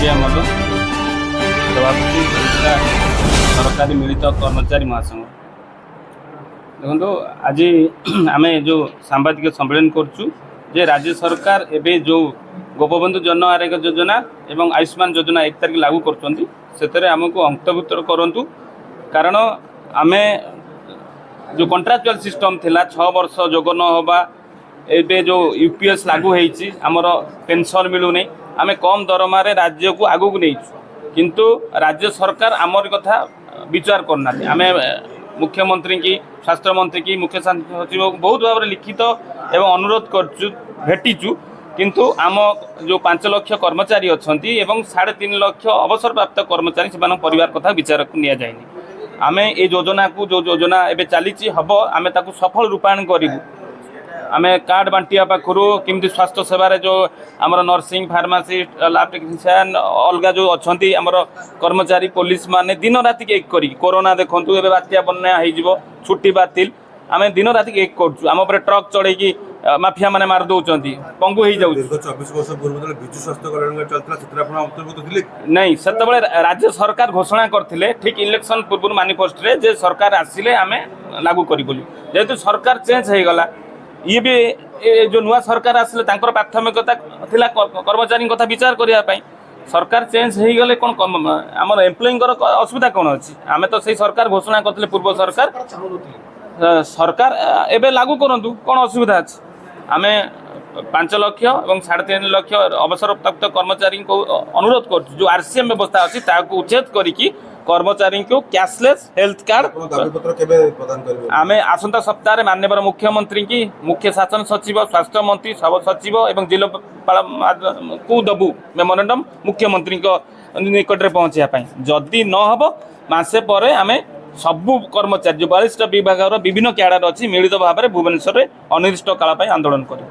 ଓଡ଼ିଆ ମଦ ସଭାପତି ସରକାରୀ ମିଳିତ କର୍ମଚାରୀ ମହାସଂଘ। ଦେଖନ୍ତୁ ଆଜି ଆମେ ଯେଉଁ ସାମ୍ବାଦିକ ସମ୍ମିଳନୀ କରୁଛୁ ଯେ ରାଜ୍ୟ ସରକାର ଏବେ ଯେଉଁ ଗୋପବନ୍ଧୁ ଜନ ଆରୋଗ୍ୟ ଯୋଜନା ଏବଂ ଆୟୁଷ୍ମାନ ଯୋଜନା 1 ତାରିଖ ଲାଗୁ କରୁଛନ୍ତି ସେଥିରେ ଆମକୁ ଅନ୍ତର୍ଭୁକ୍ତ କରନ୍ତୁ। କାରଣ ଆମେ ଯେଉଁ କଣ୍ଟ୍ରାକ୍ଚୁଆଲ୍ ସିଷ୍ଟମ୍ ଥିଲା 6 ବର୍ଷ ଯୋଗ ନ ହେବା, ଏବେ ଯେଉଁ ୟୁପିଏସ୍ ଲାଗୁ ହେଇଛି ଆମର ପେନସନ୍ ମିଳୁନି, ଆମେ କମ୍ ଦରମାରେ ରାଜ୍ୟକୁ ଆଗକୁ ନେଇଛୁ, କିନ୍ତୁ ରାଜ୍ୟ ସରକାର ଆମର କଥା ବିଚାର କରୁନାହାନ୍ତି। ଆମେ ମୁଖ୍ୟମନ୍ତ୍ରୀ କି ସ୍ୱାସ୍ଥ୍ୟମନ୍ତ୍ରୀ କି ମୁଖ୍ୟ ସଚିବକୁ ବହୁତ ଭାବରେ ଲିଖିତ ଏବଂ ଅନୁରୋଧ କରୁଛୁ, ଭେଟିଛୁ, କିନ୍ତୁ ଆମ ଯେଉଁ 5 ଲକ୍ଷ କର୍ମଚାରୀ ଅଛନ୍ତି ଏବଂ 3.5 ଲକ୍ଷ ଅବସରପ୍ରାପ୍ତ କର୍ମଚାରୀ ସେମାନଙ୍କ ପରିବାର କଥା ବିଚାରକୁ ନିଆଯାଇନି। ଆମେ ଏ ଯୋଜନାକୁ ଯେଉଁ ଯୋଜନା ଏବେ ଚାଲିଛି ହେବ ଆମେ ତାକୁ ସଫଳ ରୂପାୟନ କରିବୁ। ଆମେ କାର୍ଡ଼ ବାଣ୍ଟିବା ପାଖରୁ କେମିତି ସ୍ୱାସ୍ଥ୍ୟ ସେବାରେ ଯେଉଁ ଆମର ନର୍ସିଂ, ଫାର୍ମାସିଷ୍ଟ, ଲ୍ୟାବ୍ ଟେକ୍ନିସିଆନ୍ ଅଲଗା ଯେଉଁ ଅଛନ୍ତି ଆମର କର୍ମଚାରୀ ପୋଲିସ ମାନେ ଦିନ ରାତିକି ଏକ କରିକି, କୋରୋନା ଦେଖନ୍ତୁ ଏବେ ବାତ୍ୟା ବନ୍ୟା ହେଇଯିବ, ଛୁଟି ବାତିଲ, ଆମେ ଦିନ ରାତିକି ଏକ କରୁଛୁ। ଆମ ଉପରେ ଟ୍ରକ୍ ଚଢ଼େଇକି ମାଫିଆ ମାନେ ମାରି ଦେଉଛନ୍ତି, ପଙ୍ଗୁ ହେଇଯାଉଛି। ଦୀର୍ଘ 24 ବର୍ଷ ପୂର୍ବରୁ ବିଜୁ ସ୍ୱାସ୍ଥ୍ୟ କଲ୍ୟାଣ ଚାଲିଥିଲା, ସେଥିରେ ଆପଣ ଅନ୍ତର୍ଭୁକ୍ତ ଥିଲେ? ନାଇଁ, ସେତେବେଳେ ରାଜ୍ୟ ସରକାର ଘୋଷଣା କରିଥିଲେ ଠିକ୍ ଇଲେକ୍ସନ୍ ପୂର୍ବରୁ ମାନିଫେଷ୍ଟୋରେ ଯେ ସରକାର ଆସିଲେ ଆମେ ଲାଗୁ କରିବୁ ବୋଲି। ଯେହେତୁ ସରକାର ଚେଞ୍ଜ ହେଇଗଲା, ଇଏ ବି ଯେଉଁ ନୂଆ ସରକାର ଆସିଲେ ତାଙ୍କର ପ୍ରାଥମିକତା ଥିଲା କର୍ମଚାରୀଙ୍କ କଥା ବିଚାର କରିବା ପାଇଁ। ସରକାର ଚେଞ୍ଜ ହେଇଗଲେ କ'ଣ ଆମର ଏମ୍ପ୍ଲୟିଙ୍କର ଅସୁବିଧା କ'ଣ ଅଛି? ଆମେ ତ ସେଇ ସରକାର ଘୋଷଣା କରିଥିଲେ ପୂର୍ବ ସରକାର, ସରକାର ଏବେ ଲାଗୁ କରନ୍ତୁ, କ'ଣ ଅସୁବିଧା ଅଛି? ଆମେ 5 ଲକ୍ଷ ଏବଂ 3.5 ଲକ୍ଷ ଅବସରପ୍ରାପ୍ତ କର୍ମଚାରୀଙ୍କୁ ଅନୁରୋଧ କରୁଛୁ ଯେଉଁ RCM ବ୍ୟବସ୍ଥା ଅଛି ତାହାକୁ ଉଚ୍ଛେଦ କରିକି କର୍ମଚାରୀଙ୍କୁ କ୍ୟାସଲେସ୍ ହେଲ୍ଥ କାର୍ଡ଼ ଆମେ ଆସନ୍ତା ସପ୍ତାହରେ ମାନ୍ୟବର ମୁଖ୍ୟମନ୍ତ୍ରୀ କି ମୁଖ୍ୟ ଶାସନ ସଚିବ, ସ୍ୱାସ୍ଥ୍ୟମନ୍ତ୍ରୀ, ସବ ସଚିବ ଏବଂ ଜିଲ୍ଲାପାଳଙ୍କୁ ଦେବୁ ମେମୋରାଣ୍ଡମ୍ ମୁଖ୍ୟମନ୍ତ୍ରୀଙ୍କ ନିକଟରେ ପହଞ୍ଚିବା ପାଇଁ। ଯଦି ନ ହେବ ମାସେ ପରେ ଆମେ ସବୁ କର୍ମଚାରୀ ଯେଉଁ 42ଟା ବିଭାଗର ବିଭିନ୍ନ କ୍ୟାଡର ଅଛି ମିଳିତ ଭାବରେ ଭୁବନେଶ୍ୱରରେ ଅନିର୍ଦ୍ଦିଷ୍ଟ କାଳ ପାଇଁ ଆନ୍ଦୋଳନ କରିବୁ।